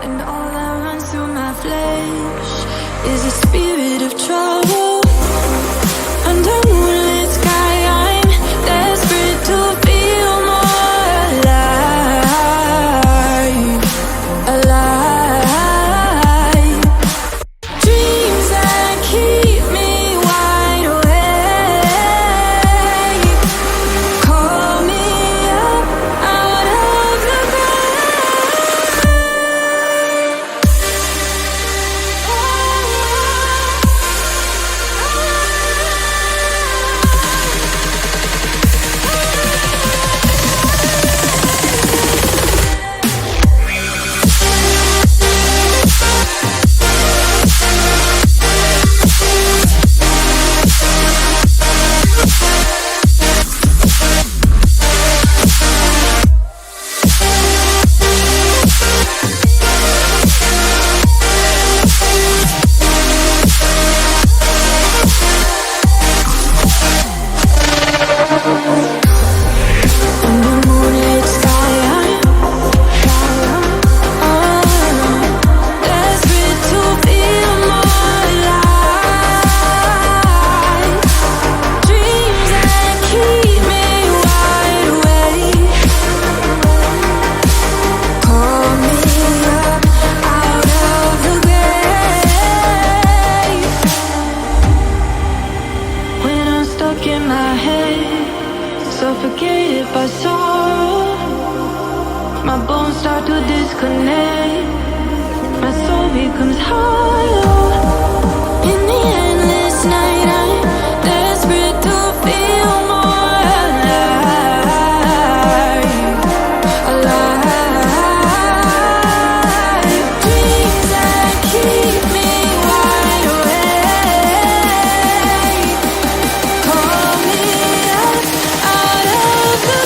and all that runs through my flesh is a spirit of trouble. Under moonlit sky, I'm desperate to feel more alive, alive. Dreams that keep me wide awake, call me up out of the in my head, suffocated by sorrow. My bones start to disconnect, my soul becomes hollow. In the endless night, I'm desperate to feel more alive, alive. Dreams that keep me wide awake, call me up out of the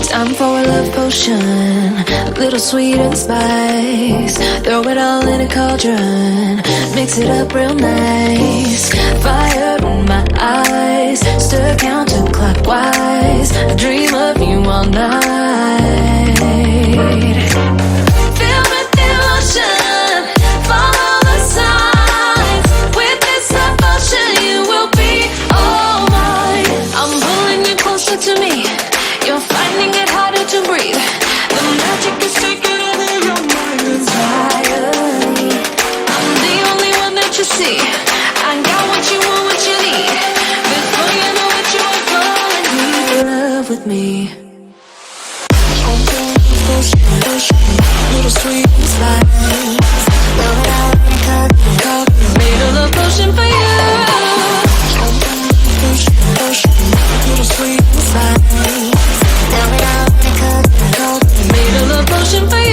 time for a love potion, a little sweet and spice. Throw it all in a cauldron, mix it up real nice. Fire in my eyes, stir counterclockwise. I dream of you all night. Feel with devotion, follow the signs. With this devotion, you will be all mine. I'm pulling you closer to me, you're finding it harder to breathe. The magic is taking over your mind entirely. I'm the only one that you see. I got what you want, what you need. Before you know it, you are falling deep in love with me. Little sweet and spice. Made a love potion for you. Little sweet and spice. Made a love potion for you.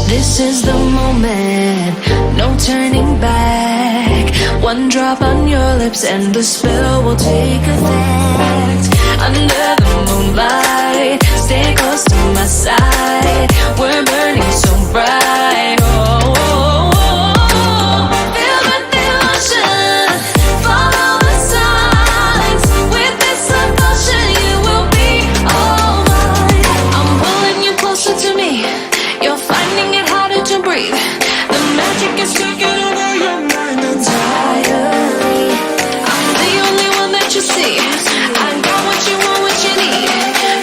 This is the moment, no turning back. One drop on your lips and the spell will take effect. Under the moonlight, stay close to my side. We're burning so bright. Oh, oh, oh. Feel the devotion, follow the signs. With this devotion, you will be all mine. I'm pulling you closer to me, you're finding it harder to breathe. The magic is taking over your mind entirely. I'm the only one that you see. I got what you want, what you need.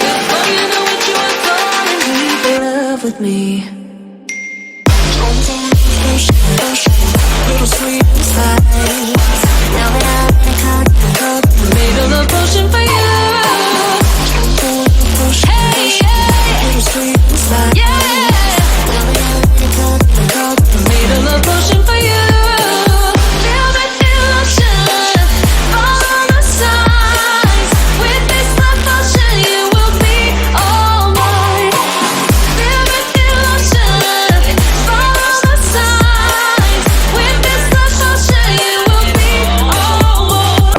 Before you know it, you are falling deep in love with me. sweet and spice. Now that I'm made a love potion for you. Hey, yeah. Little sweet and spice. Yeah. Now that I'm made a love potion for you. Feel the delusion, follow the signs. With this love potion, you will be all mine. Feel the delusion, follow the signs. With this love potion, you will be all mine.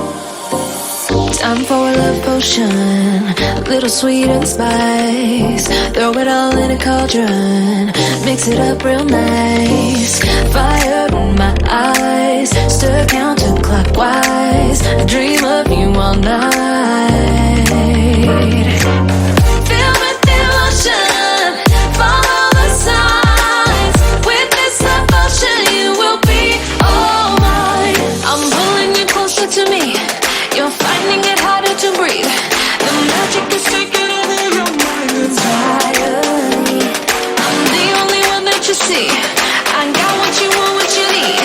Time for a love potion, a little sweet and spice. Throw it all in a cauldron, mix it up real nice. Fire in my eyes, stir counterclockwise. I dream of you all night. Feel the delusion, follow the signs. With this love potion, you will be all mine. I'm pulling you closer to me. You're finding it harder to breathe. The magic is taking over your mind entirely. I'm the only one that you see. I got what you want, what you need.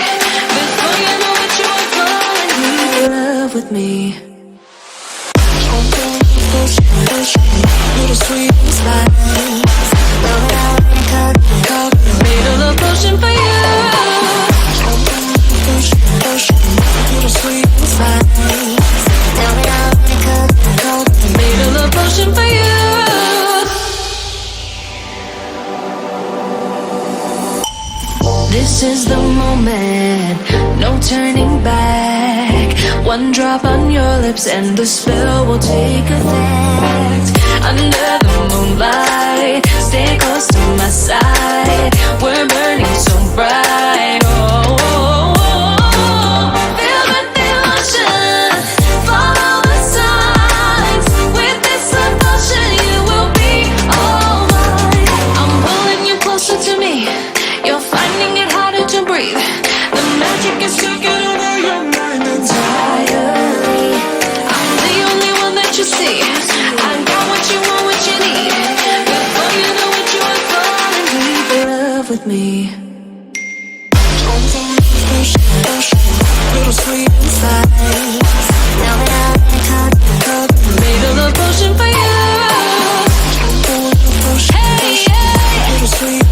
Before you know what you are falling in love with me. Little sweet and spice. Made a love potion for you. Little sweet and spice. Made a love potion for you. This is the moment, no turning back. One drop on your lips and the spell will take effect. Under the moonlight, stay close to my side. We're burning so bright. Oh, oh, oh. Feel the delusion, follow the signs. With this love potion, you will be all mine. I'm pulling you closer to me. You're finding it harder to breathe. The magic is taking over your mind entirely. I'm the only one that you see. I got what you want, what you need. Before you know what you are falling deep in love with me. Little sweet and spice. Now that I'm made a love potion for you. Hey, yeah. Little sweet